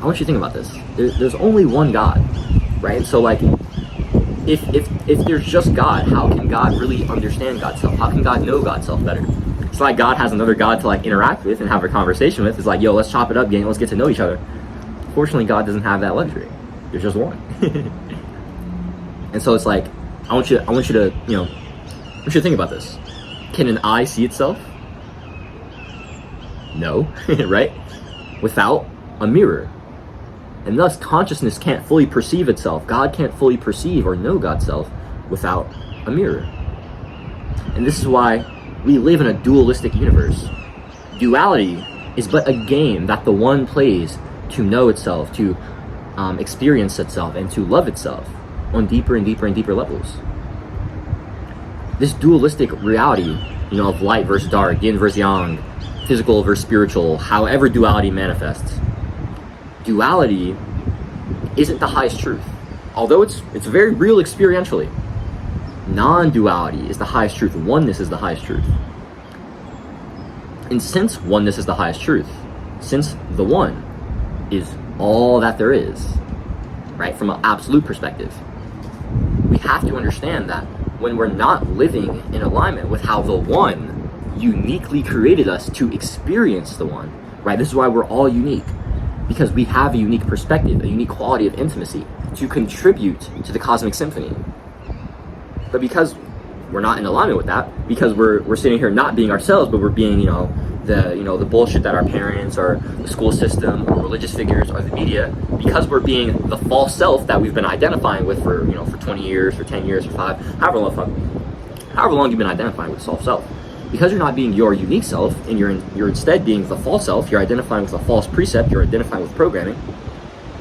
I want you to think about this. There's only one God, right? So like, if there's just God, how can God really understand God's self? How can God know God's self better? It's like God has another God to like interact with and have a conversation with. It's like, yo, let's chop it up, gang. Let's get to know each other. Fortunately, God doesn't have that luxury. There's just one. And so it's like, I want you to think about this. Can an eye see itself? No, right? Without a mirror. And thus, consciousness can't fully perceive itself. God can't fully perceive or know God's self without a mirror. And this is why we live in a dualistic universe. Duality is but a game that the one plays to know itself, to experience itself, and to love itself on deeper and deeper and deeper levels. This dualistic reality, of light versus dark, yin versus yang, physical versus spiritual, however duality manifests, duality isn't the highest truth. Although it's very real experientially. Non-duality is the highest truth. Oneness is the highest truth. And since oneness is the highest truth, since the one is all that there is, right, from an absolute perspective, we have to understand that when we're not living in alignment with how the one uniquely created us to experience the one, right? This is why we're all unique, because we have a unique perspective, a unique quality of intimacy to contribute to the cosmic symphony. But because we're not in alignment with that, because we're sitting here not being ourselves, but we're being, the bullshit that our parents or the school system or religious figures or the media, because we're being the false self that we've been identifying with for 20 years, for 10 years, for 5, however long you've been identifying with self. Because you're not being your unique self, and you're instead being the false self, you're identifying with a false precept, you're identifying with programming,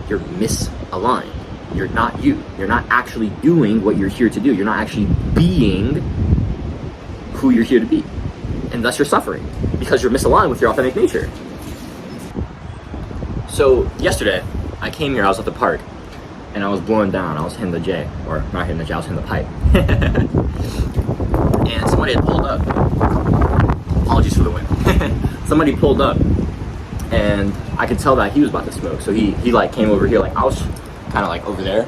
you're misaligned. You're not you. You're not actually doing what you're here to do. You're not actually being who you're here to be. And thus you're suffering, because you're misaligned with your authentic nature. So yesterday, I came here, I was at the park, and I was blowing down. I was hitting the J, or not hitting the J, I was hitting the pipe. And somebody had pulled up. Apologies for the wind. Somebody pulled up, and I could tell that he was about to smoke. So he like came over here, like I was kind of like over there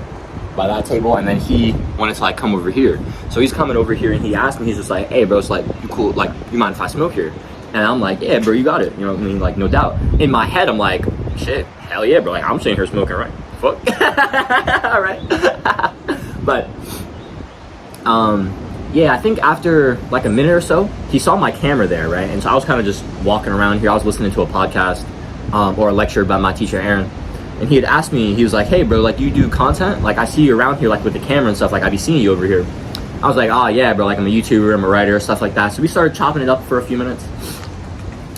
by that table, and then he wanted to like come over here. So he's coming over here, and he asked me, he's just like, hey bro, it's like, you cool, like, you mind if I smoke here? And I'm like, yeah bro, you got it, you know what I mean, like, no doubt. In my head, I'm like, shit, hell yeah bro, like, I'm sitting here smoking, right? Fuck. Alright. But yeah, I think after like a minute or so, he saw my camera there, right? And so I was kind of just walking around here. I was listening to a podcast or a lecture by my teacher, Aaron. And he had asked me, he was like, hey bro, like, you do content? Like, I see you around here, like, with the camera and stuff. Like, I be seeing you over here. I was like, oh yeah bro, like, I'm a YouTuber, I'm a writer, stuff like that. So we started chopping it up for a few minutes.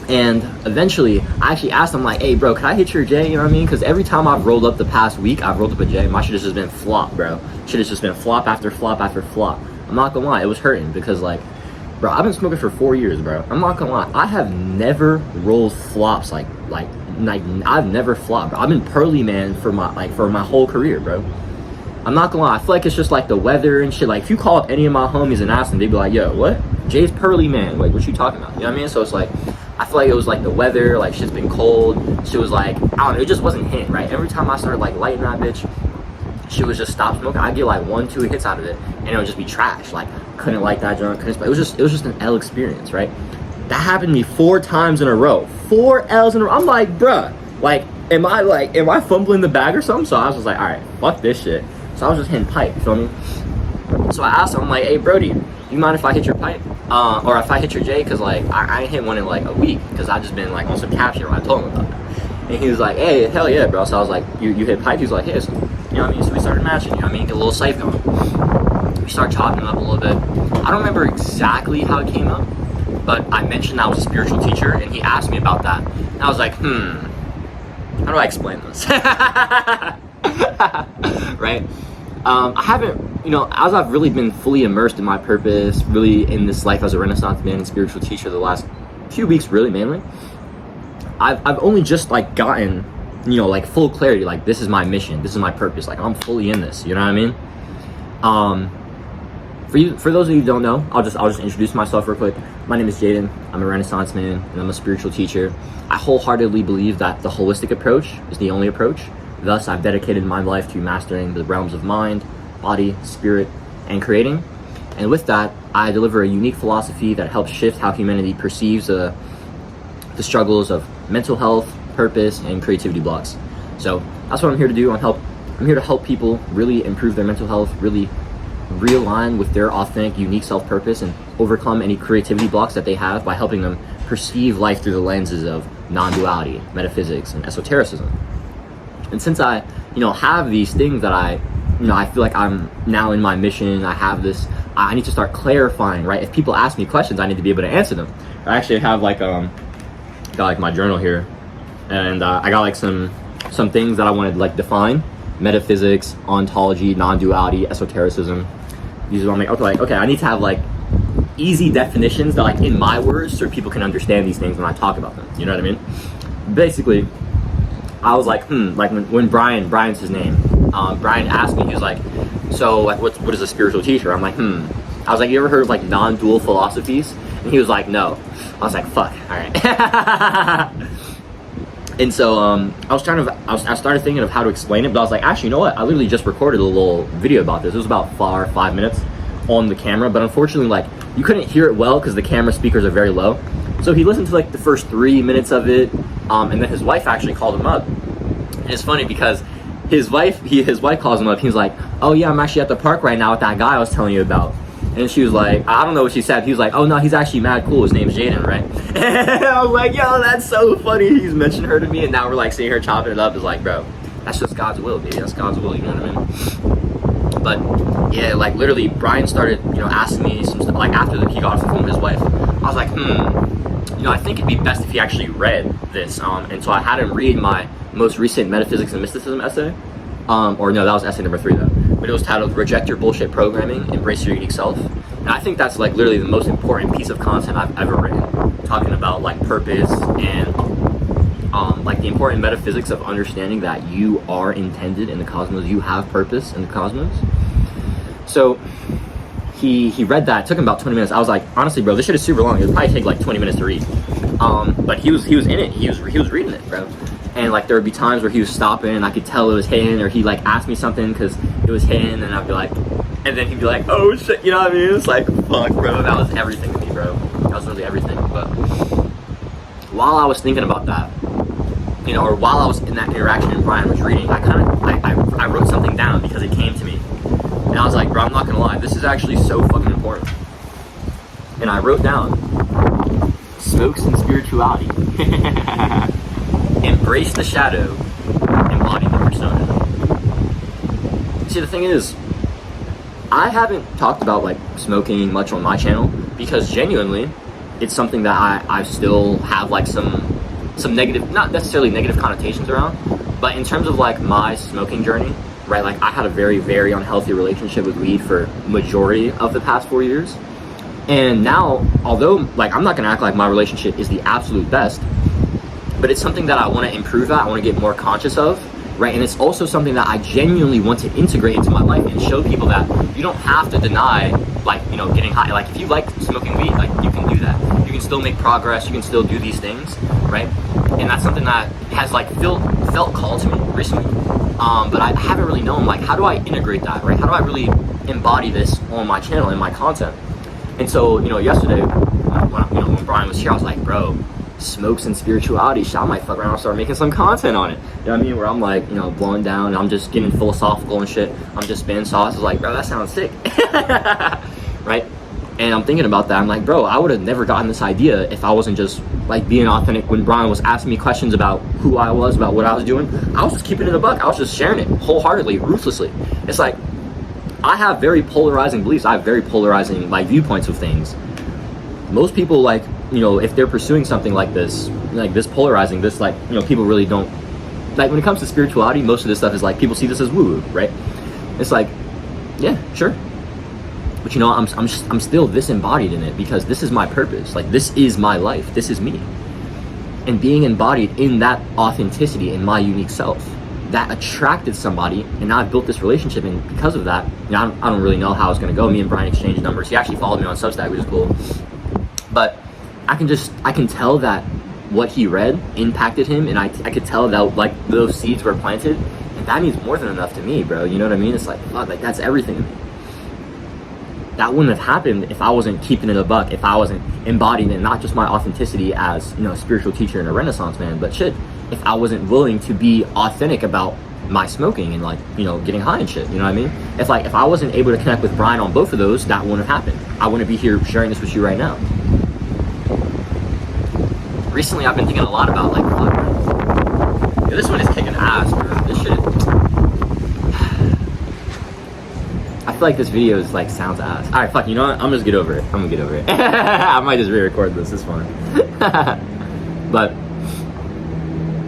And eventually, I actually asked him, like, hey bro, can I hit your J? You know what I mean? Because every time I've rolled up the past week, I've rolled up a J. My shit has just been flop, bro. Shit has just been flop after flop after flop. I'm not gonna lie, it was hurting because, like, bro, I've been smoking for 4 years, bro. I'm not gonna lie, I have never rolled flops like I've never flopped, bro. I've been pearly man for my whole career, bro. I'm not gonna lie, I feel like it's just like the weather and shit. Like, if you call up any of my homies and ask them, they'd be like, yo, what? Jay's pearly man, like, what you talking about? You know what I mean? So it's like, I feel like it was like the weather, like, shit's been cold. Shit was like, I don't know, it just wasn't hitting, right? Every time I started like lighting that bitch, shit was just stop smoking. I'd get like 1-2 hits out of it, and it would just be trash. Like, couldn't light that joint, couldn't smoke. It was just an L experience, right? That happened to me 4 times in a row. 4 L's in a row. I'm like, bruh, like, am I fumbling the bag or something? So I was just like, all right, fuck this shit. So I was just hitting pipe, you feel me? So I asked him, I'm like, hey Brody, you mind if I hit your pipe? Or if I hit your J? Cause like, I ain't hit one in like a week, cause I just been like on some cap shit when I told him about that. And he was like, hey, hell yeah, bro. So I was like, you hit pipe? He was like, yeah, so, you know what I mean? So we started matching, you know what I mean? Get a little safe going. We started chopping it up a little bit. I don't remember exactly how it came up, but I mentioned I was a spiritual teacher, and he asked me about that. And I was like, how do I explain this? Right? I haven't, as I've really been fully immersed in my purpose, really in this life as a Renaissance man and spiritual teacher the last few weeks, really mainly, I've only just like gotten, like full clarity, like, this is my mission, this is my purpose, like, I'm fully in this, you know what I mean? For those of you who don't know, I'll just introduce myself real quick. My name is Jaden. I'm a Renaissance man and I'm a spiritual teacher. I wholeheartedly believe that the holistic approach is the only approach. Thus, I've dedicated my life to mastering the realms of mind, body, spirit, and creating. And with that, I deliver a unique philosophy that helps shift how humanity perceives the struggles of mental health, purpose, and creativity blocks. So that's what I'm here to do. I'm here to help people really improve their mental health, really realign with their authentic, unique self-purpose, and overcome any creativity blocks that they have by helping them perceive life through the lenses of non-duality, metaphysics, and esotericism. And since I, have these things that I feel like I'm now in my mission, I need to start clarifying, right? If people ask me questions, I need to be able to answer them. I actually have got my journal here, and I got some things that I wanted to define: metaphysics, ontology, non-duality, esotericism. These are okay, I need to have easy definitions that in my words so people can understand these things when I talk about them. You know what I mean? Basically, I was when Brian's his name. Brian asked me, he was like, so what is a spiritual teacher? I'm like, I was like, you ever heard of non-dual philosophies? And he was like, no. I was like, fuck, all right. And so I started thinking of how to explain it, but I was like, actually, you know what? I literally just recorded a little video about this. It was about 5 minutes on the camera, but unfortunately, you couldn't hear it well because the camera speakers are very low. So he listened to the first 3 minutes of it, and then his wife actually called him up. And it's funny because his wife calls him up. He was like, oh yeah, I'm actually at the park right now with that guy I was telling you about. And she was like, I don't know what she said. He was like, oh no, he's actually mad cool. His name's Jaden, right? And I was like, yo, that's so funny. He's mentioned her to me, and now we're seeing her chopping it up. It's like, bro, that's just God's will, baby. That's God's will, you know what I mean? But yeah, literally, Brian started, asking me some stuff. After he got off the phone with his wife, I was like, I think it'd be best if he actually read this. And so I had him read my most recent metaphysics and mysticism essay. That was essay number 3 though. But it was titled Reject Your Bullshit Programming, Embrace Your Unique Self. And I think that's literally the most important piece of content I've ever written, talking about purpose and the important metaphysics of understanding that you are intended in the cosmos, you have purpose in the cosmos. So he read that. It took him about 20 minutes. I was like, honestly, bro, this shit is super long. It would probably take 20 minutes to read. But he was in it. He was reading it, bro. And there would be times where he was stopping and I could tell it was him, or he asked me something because it was him, and I'd be like, and then he'd be like, oh shit, you know what I mean? It's like, fuck, bro, that was everything to me, bro. That was really everything. But while I was thinking about that, or while I was in that interaction and Brian was reading, I wrote something down because it came to me. And I was like, bro, I'm not gonna lie, this is actually so fucking important. And I wrote down, smokes and spirituality. Embrace the shadow, embody the persona. See, the thing is, I haven't talked about smoking much on my channel because genuinely, it's something that I still have some negative, not necessarily negative connotations around, but in terms of my smoking journey, right? I had a very, very unhealthy relationship with weed for majority of the past 4 years. And now, although I'm not gonna act like my relationship is the absolute best, but it's something that I want to improve at, I want to get more conscious of, right? And it's also something that I genuinely want to integrate into my life and show people that you don't have to deny, getting high. If you like smoking weed, you can do that. You can still make progress. You can still do these things, right? And that's something that has felt called to me recently. But I haven't really known, how do I integrate that, right? How do I really embody this on my channel, in my content? And so, yesterday, when Brian was here, I was like, bro, smokes and spirituality, shit, I might fuck around and start making some content on it. You know what I mean? Where I'm blowing down and I'm just getting philosophical and shit. I'm just spinning sauce. It's bro, that sounds sick. Right? And I'm thinking about that. I'm like, bro, I would have never gotten this idea if I wasn't just being authentic. When Brian was asking me questions about who I was, about what I was doing, I was just keeping it a buck. I was just sharing it wholeheartedly, ruthlessly. It's I have very polarizing beliefs. I have very polarizing viewpoints of things. Most people if they're pursuing something like this polarizing, this people really don't when it comes to spirituality, most of this stuff is people see this as woo-woo, right? It's yeah, sure. But I'm still this embodied in it because this is my purpose. This is my life. This is me. And being embodied in that authenticity, in my unique self, that attracted somebody, and now I've built this relationship, and because of that, I don't really know how it's gonna go. Me and Brian exchanged numbers. He actually followed me on Substack, which is cool. But I can tell that what he read impacted him, and I could tell that like those seeds were planted, and that means more than enough to me, bro. You know what I mean? It's like, fuck, like that's everything to me. That wouldn't have happened if I wasn't keeping it a buck, if I wasn't embodying it, not just my authenticity as, you know, a spiritual teacher and a Renaissance man, but shit, if I wasn't willing to be authentic about my smoking and like, you know, getting high and shit, you know what I mean? If I wasn't able to connect with Brian on both of those, that wouldn't have happened. I wouldn't be here sharing this with you right now. Recently, I've been thinking a lot about like, fuck, this one is kicking ass, bro. This shit. I feel like this video is like sounds ass. All right, fuck. You know what? I'm just get over it. I'm gonna get over it. I might just re-record this. It's fine. But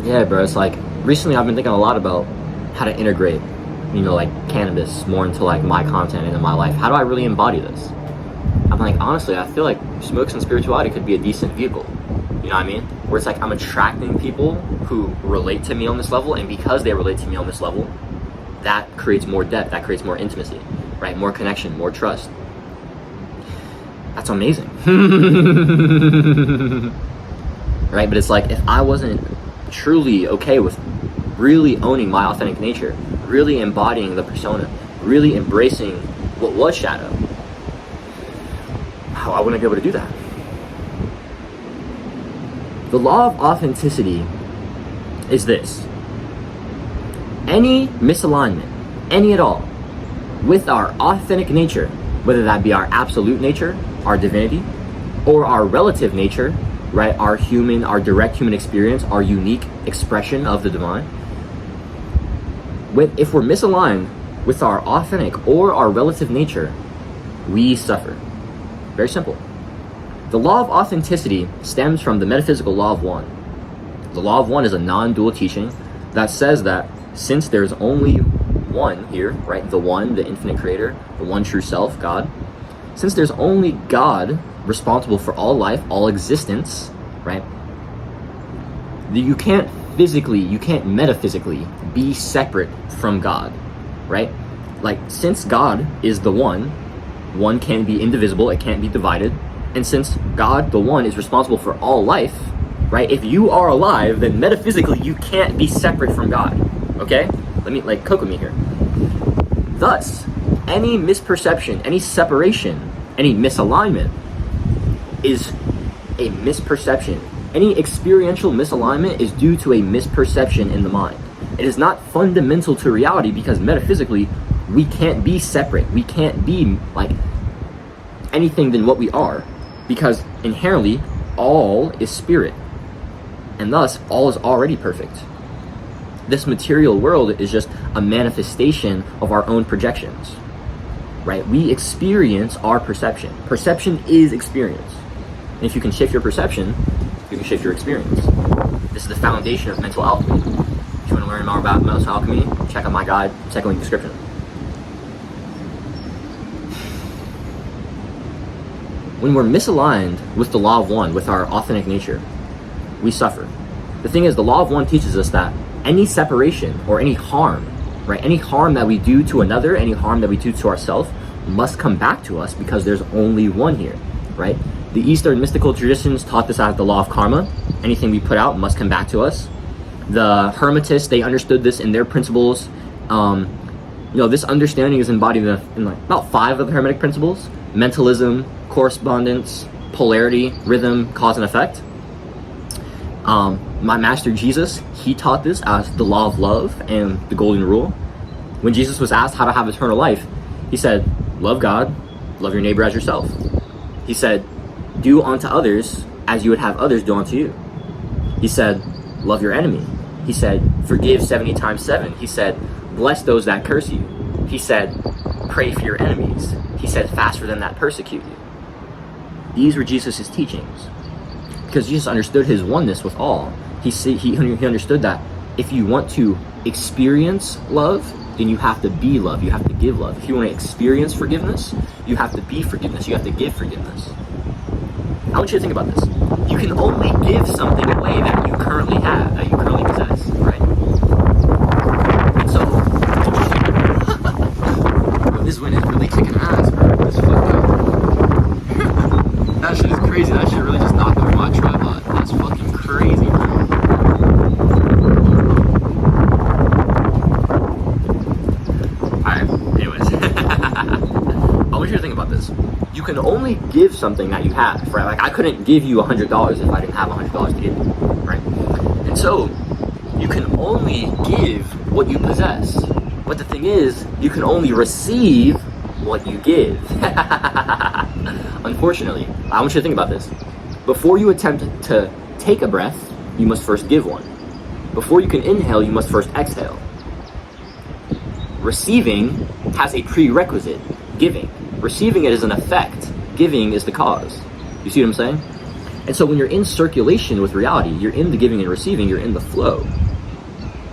yeah, bro. It's like recently I've been thinking a lot about how to integrate, you know, like cannabis more into like my content and in my life. How do I really embody this? I'm like, honestly, I feel like smokes and spirituality could be a decent vehicle. You know what I mean? Where it's like I'm attracting people who relate to me on this level, and because they relate to me on this level, that creates more depth, that creates more intimacy, right? More connection, more trust. That's amazing. Right? But it's like, if I wasn't truly okay with really owning my authentic nature, really embodying the persona, really embracing what was shadow, I wouldn't be able to do that. The law of authenticity is this: any misalignment, any at all, with our authentic nature, whether that be our absolute nature, our divinity, or our relative nature, right, our direct human experience, our unique expression of the divine, if we're misaligned with our authentic or our relative nature, we suffer. Very simple. The law of authenticity stems from the metaphysical law of one. The law of one is a non-dual teaching that says that since there's only one here, right, the one, the infinite creator, the one true self, God, since there's only God responsible for all life, all existence, right, you can't metaphysically be separate from God, right? Like, since God is the one can't be indivisible, it can't be divided. And since God, the one, is responsible for all life, right? If you are alive, then metaphysically you can't be separate from God, okay? Let me, like, cook with me here. Thus, any misperception, any separation, any misalignment is a misperception. Any experiential misalignment is due to a misperception in the mind. It is not fundamental to reality because metaphysically we can't be separate. We can't be like anything than what we are, because inherently all is spirit, and thus all is already perfect. This material world is just a manifestation of our own projections, right? We experience our perception. Perception is experience. And if you can shift your perception, you can shift your experience. This is the foundation of mental alchemy. If you want to learn more about mental alchemy, check out my guide, second link description. When we're misaligned with the law of one, with our authentic nature, we suffer. The thing is, the law of one teaches us that any separation or any harm, right, any harm that we do to another, any harm that we do to ourselves, must come back to us because there's only one here, right? The Eastern mystical traditions taught this as the law of karma. Anything we put out must come back to us. The Hermetists, they understood this in their principles. This understanding is embodied in like about 5 of the Hermetic principles: mentalism, correspondence, polarity, rhythm, cause and effect. My master Jesus, he taught this as the law of love and the golden rule. When Jesus was asked how to have eternal life, he said, love God, love your neighbor as yourself. He said, do unto others as you would have others do unto you. He said, love your enemy. He said, forgive 70 times 7. He said, bless those that curse you. He said, pray for your enemies. He said, fast for them that persecute you. These were Jesus' teachings, because Jesus understood his oneness with all. He understood that if you want to experience love, then you have to be love. You have to give love. If you want to experience forgiveness, you have to be forgiveness. You have to give forgiveness. I want you to think about this. You can only give something away that you currently have, that you currently possess, right? And so, bro, this wind is really kicking ass, bro. It's fucked up. That shit is crazy. That shit really just knocked over only give something that you have, right? Like I couldn't give you $100 if I didn't have $100 to give you, right? And so you can only give what you possess. But the thing is, you can only receive what you give. Unfortunately, I want you to think about this. Before you attempt to take a breath, you must first give one. Before you can inhale, you must first exhale. Receiving has a prerequisite, giving. Receiving it is an effect. Giving is the cause. You see what I'm saying? And so when you're in circulation with reality, you're in the giving and receiving, you're in the flow.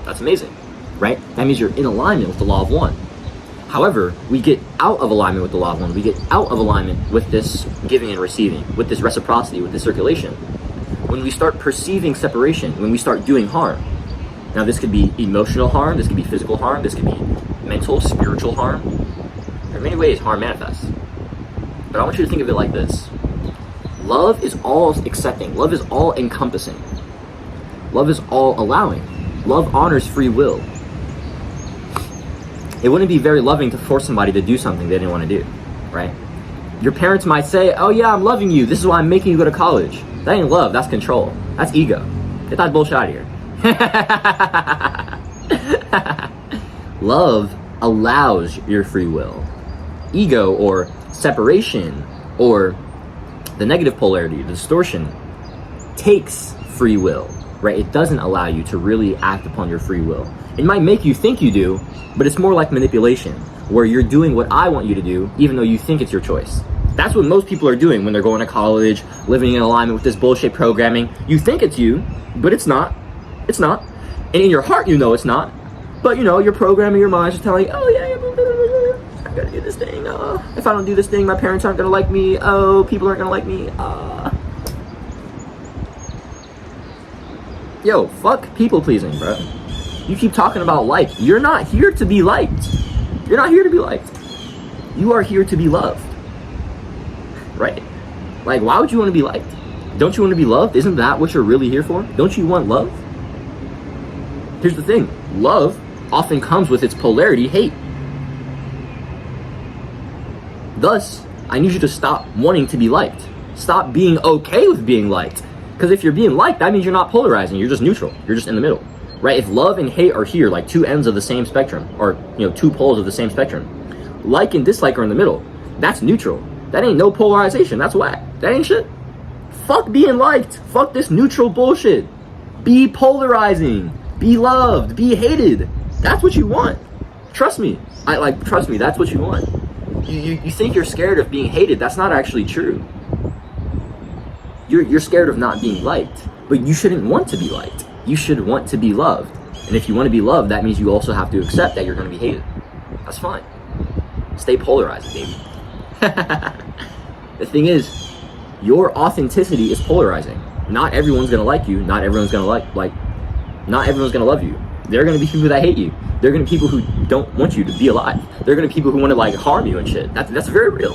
That's amazing, right? That means you're in alignment with the law of one. However, we get out of alignment with the law of one. We get out of alignment with this giving and receiving, with this reciprocity, with this circulation. When we start perceiving separation, when we start doing harm. Now this could be emotional harm, this could be physical harm, this could be mental, spiritual harm. There are many ways harm manifests. But I want you to think of it like this. Love is all accepting. Love is all encompassing. Love is all allowing. Love honors free will. It wouldn't be very loving to force somebody to do something they didn't want to do, right? Your parents might say, oh yeah, I'm loving you. This is why I'm making you go to college. That ain't love, that's control. That's ego. Get that bullshit out of here. Love allows your free will. Ego or separation or the negative polarity, the distortion, takes free will, right? It doesn't allow you to really act upon your free will. It might make you think you do, but it's more like manipulation, where you're doing what I want you to do, even though you think it's your choice. That's what most people are doing when they're going to college, living in alignment with this bullshit programming. You think it's you, but it's not. It's not. And in your heart, you know it's not. But, you know, your programming, your mind is telling you, oh, yeah, I gotta do this thing. If I don't do this thing, my parents aren't gonna like me. Oh, people aren't gonna like me. Yo, fuck people pleasing, bro. You keep talking about like. You're not here to be liked. You're not here to be liked. You are here to be loved. Right? Like, why would you want to be liked? Don't you want to be loved? Isn't that what you're really here for? Don't you want love? Here's the thing. Love often comes with its polarity, hate. Thus, I need you to stop wanting to be liked. Stop being okay with being liked. Because if you're being liked, that means you're not polarizing. You're just neutral. You're just in the middle. Right? If love and hate are here, like two ends of the same spectrum, or, you know, two poles of the same spectrum, like and dislike are in the middle. That's neutral. That ain't no polarization. That's whack. That ain't shit. Fuck being liked. Fuck this neutral bullshit. Be polarizing. Be loved. Be hated. That's what you want. Trust me. Trust me, that's what you want. You think you're scared of being hated. That's not actually true. You're scared of not being liked. But you shouldn't want to be liked. You should want to be loved. And if you want to be loved, that means you also have to accept that you're going to be hated. That's fine. Stay polarized, baby. The thing is, your authenticity is polarizing. Not everyone's going to like you. Not everyone's going to not everyone's going to love you. There are going to be people that hate you. There are going to be people who don't want you to be alive. There are going to be people who want to like harm you and shit. That's very real.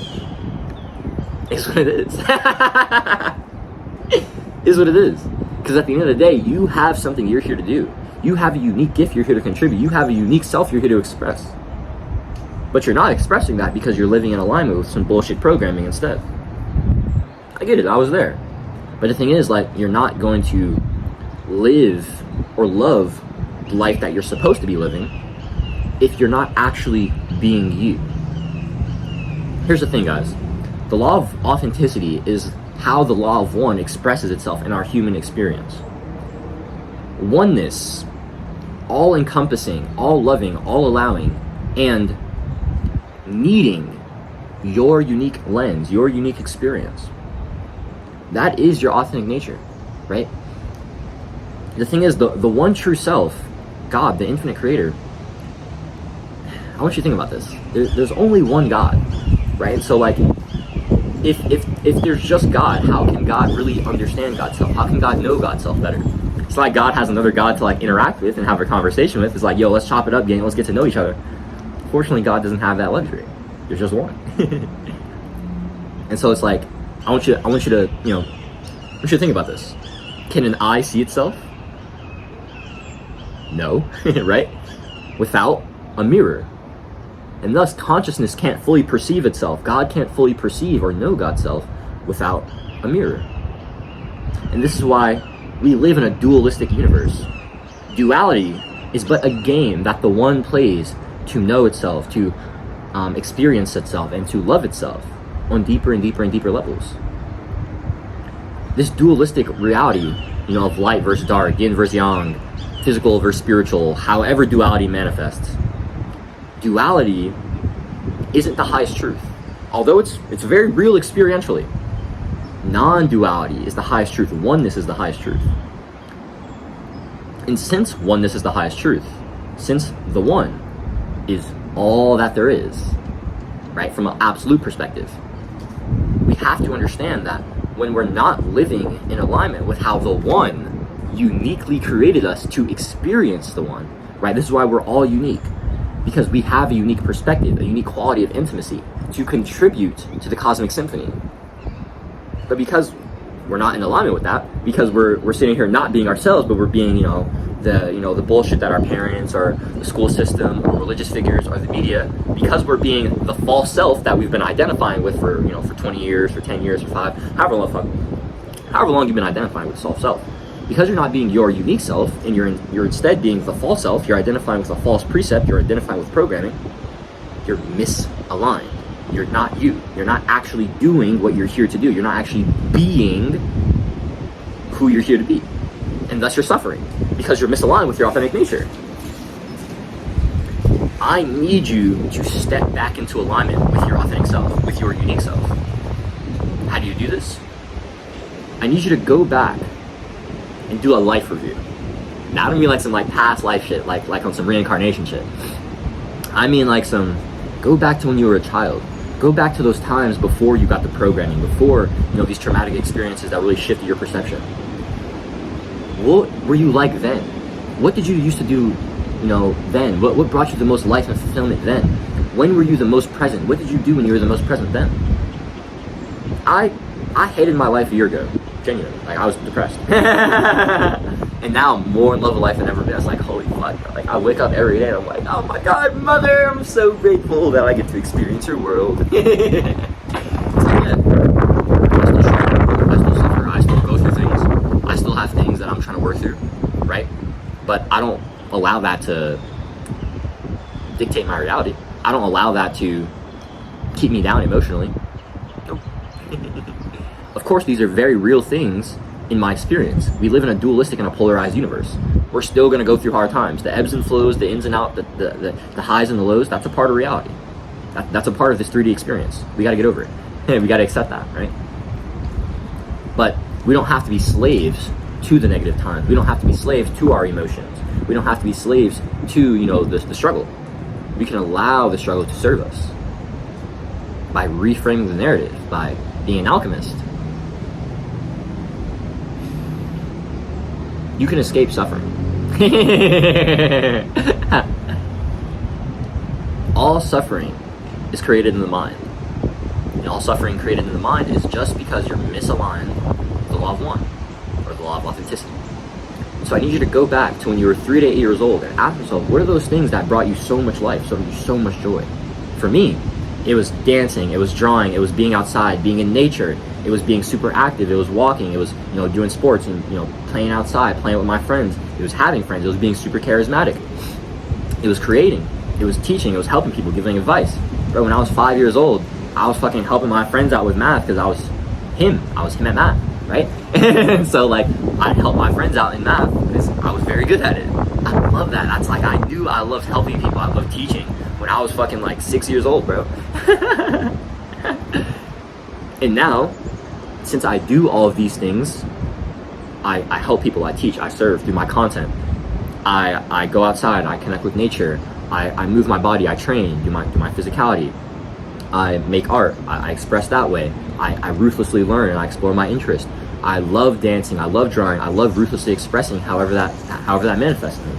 It's what it is. It's what it is. Because at the end of the day, you have something you're here to do. You have a unique gift you're here to contribute. You have a unique self you're here to express. But you're not expressing that because you're living in alignment with some bullshit programming instead. I get it, I was there. But the thing is, like, you're not going to live or love the life that you're supposed to be living if you're not actually being you. Here's the thing, guys. The law of authenticity is how the law of one expresses itself in our human experience. Oneness, all encompassing, all loving, all allowing, and needing your unique lens, your unique experience. That is your authentic nature, right? The thing is, the one true self, God, the infinite creator, I want you to think about this. There's only one God, right? And so, like, if there's just God, how can God really understand God's self? How can God know God's self better? It's like God has another God to like interact with and have a conversation with. It's like, yo, let's chop it up, gang. Let's get to know each other. Fortunately, God doesn't have that luxury. There's just one. And so it's like, I want you to think about this. Can an eye see itself? No, right? Without a mirror. And thus, consciousness can't fully perceive itself. God can't fully perceive or know God's self without a mirror. And this is why we live in a dualistic universe. Duality is but a game that the one plays to know itself, to experience itself, and to love itself on deeper and deeper and deeper levels. This dualistic reality, of light versus dark, yin versus yang, physical versus spiritual, however duality manifests, duality isn't the highest truth. Although it's very real experientially. Non-duality is the highest truth. Oneness is the highest truth. And since oneness is the highest truth, since the one is all that there is, right, from an absolute perspective, we have to understand that when we're not living in alignment with how the one uniquely created us to experience the one, right? This is why we're all unique, because we have a unique perspective, a unique quality of intimacy to contribute to the cosmic symphony. But because we're not in alignment with that, because we're sitting here not being ourselves, but we're being, the bullshit that our parents or the school system or religious figures or the media, because we're being the false self that we've been identifying with for 20 years, for 10 years, for 5, however long you've been identifying with self. Because you're not being your unique self, and you're instead being the false self, you're identifying with a false precept, you're identifying with programming, you're misaligned. You're not you. You're not actually doing what you're here to do. You're not actually being who you're here to be. And thus you're suffering, because you're misaligned with your authentic nature. I need you to step back into alignment with your authentic self, with your unique self. How do you do this? I need you to go back and do a life review. Now, I don't mean like some past life shit, like on some reincarnation shit. I mean go back to when you were a child. Go back to those times before you got the programming, before these traumatic experiences that really shifted your perception. What were you like then? What did you used to do, then? What brought you the most life and fulfillment then? When were you the most present? What did you do when you were the most present then? I hated my life a year ago, genuinely. I was depressed. And now I'm more in love with life than ever been. It's holy fuck. I wake up every day and I'm like, oh my God, mother, I'm so grateful that I get to experience your world. Yeah. I still suffer. I still go through things. I still have things that I'm trying to work through, right? But I don't allow that to dictate my reality. I don't allow that to keep me down emotionally. Nope. Of course, these are very real things. In my experience, we live in a dualistic and a polarized universe. We're still going to go through hard times. The ebbs and flows, the ins and outs, the highs and the lows, that's a part of reality. That's a part of this 3D experience. We got to get over it. We got to accept that, right? But we don't have to be slaves to the negative times. We don't have to be slaves to our emotions. We don't have to be slaves to, the struggle. We can allow the struggle to serve us by reframing the narrative, by being an alchemist. You can escape suffering. All suffering is created in the mind. And all suffering created in the mind is just because you're misaligned with the law of one, or the law of authenticity. So I need you to go back to when you were 3 to 8 years old and ask yourself, what are those things that brought you so much life, so much joy? For me, it was dancing, it was drawing, it was being outside, being in nature. It was being super active, it was walking, it was, doing sports and, playing outside, playing with my friends. It was having friends, it was being super charismatic. It was creating, it was teaching, it was helping people, giving advice. Bro, when I was 5 years old, I was fucking helping my friends out with math because I was him at math, right? And so I'd help my friends out in math because I was very good at it. I love that. That's I knew I loved helping people, I loved teaching when I was fucking 6 years old, bro. And now, since I do all of these things, I help people, I teach, I serve through my content. I go outside, I connect with nature, I move my body, I train, do my physicality. I make art, I express that way. I ruthlessly learn and I explore my interest. I love dancing, I love drawing, I love ruthlessly expressing however that manifests me.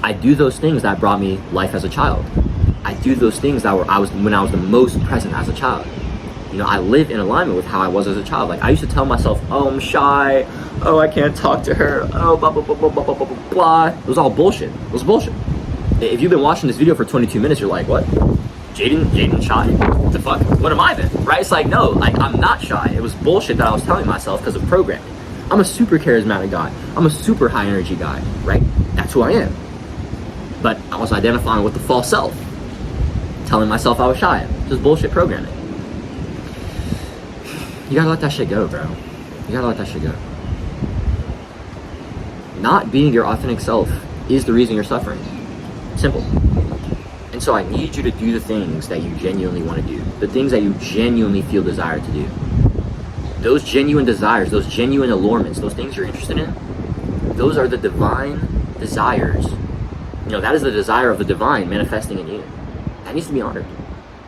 I do those things that brought me life as a child. I do those things that when I was the most present as a child. I live in alignment with how I was as a child. I used to tell myself, oh, I'm shy. Oh, I can't talk to her. Oh, blah, blah, blah, blah, blah, blah, blah, blah. It was all bullshit. It was bullshit. If you've been watching this video for 22 minutes, you're like, what? Jaden shy? What the fuck? What am I then? Right? It's like, no, like I'm not shy. It was bullshit that I was telling myself because of programming. I'm a super charismatic guy. I'm a super high energy guy, right? That's who I am. But I was identifying with the false self, telling myself I was shy. Just bullshit programming. You gotta let that shit go, bro. You gotta let that shit go. Not being your authentic self is the reason you're suffering. Simple. And so I need you to do the things that you genuinely want to do. The things that you genuinely feel desire to do. Those genuine desires, those genuine allurements, those things you're interested in, those are the divine desires. You know, that is the desire of the divine manifesting in you. That needs to be honored.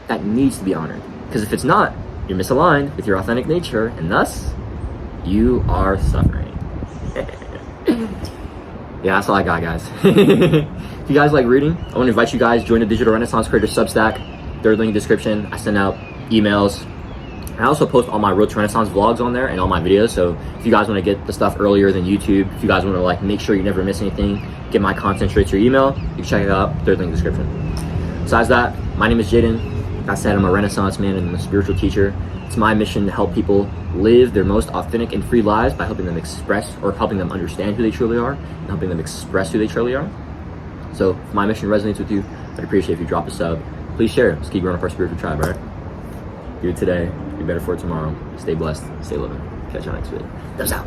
That needs to be honored. Because if it's not, you're misaligned with your authentic nature, and thus, you are suffering. Yeah, that's all I got, guys. If you guys like reading, I want to invite you guys, join the Digital Renaissance Creator Substack. Third link in the description. I send out emails. I also post all my Road to Renaissance vlogs on there and all my videos. So if you guys want to get the stuff earlier than YouTube, if you guys want to like make sure you never miss anything, get my content straight to your email, you can check it out. Third link in the description. Besides that, my name is Jaden. Like I said, I'm a Renaissance man and I'm a spiritual teacher. It's my mission to help people live their most authentic and free lives by helping them express or helping them understand who they truly are and helping them express who they truly are. So if my mission resonates with you, I'd appreciate if you drop a sub. Please share it. Let's keep growing up our spiritual tribe, all right? Do it today. Be better for it tomorrow. Stay blessed. Stay living. Catch you on next video. Thumbs out.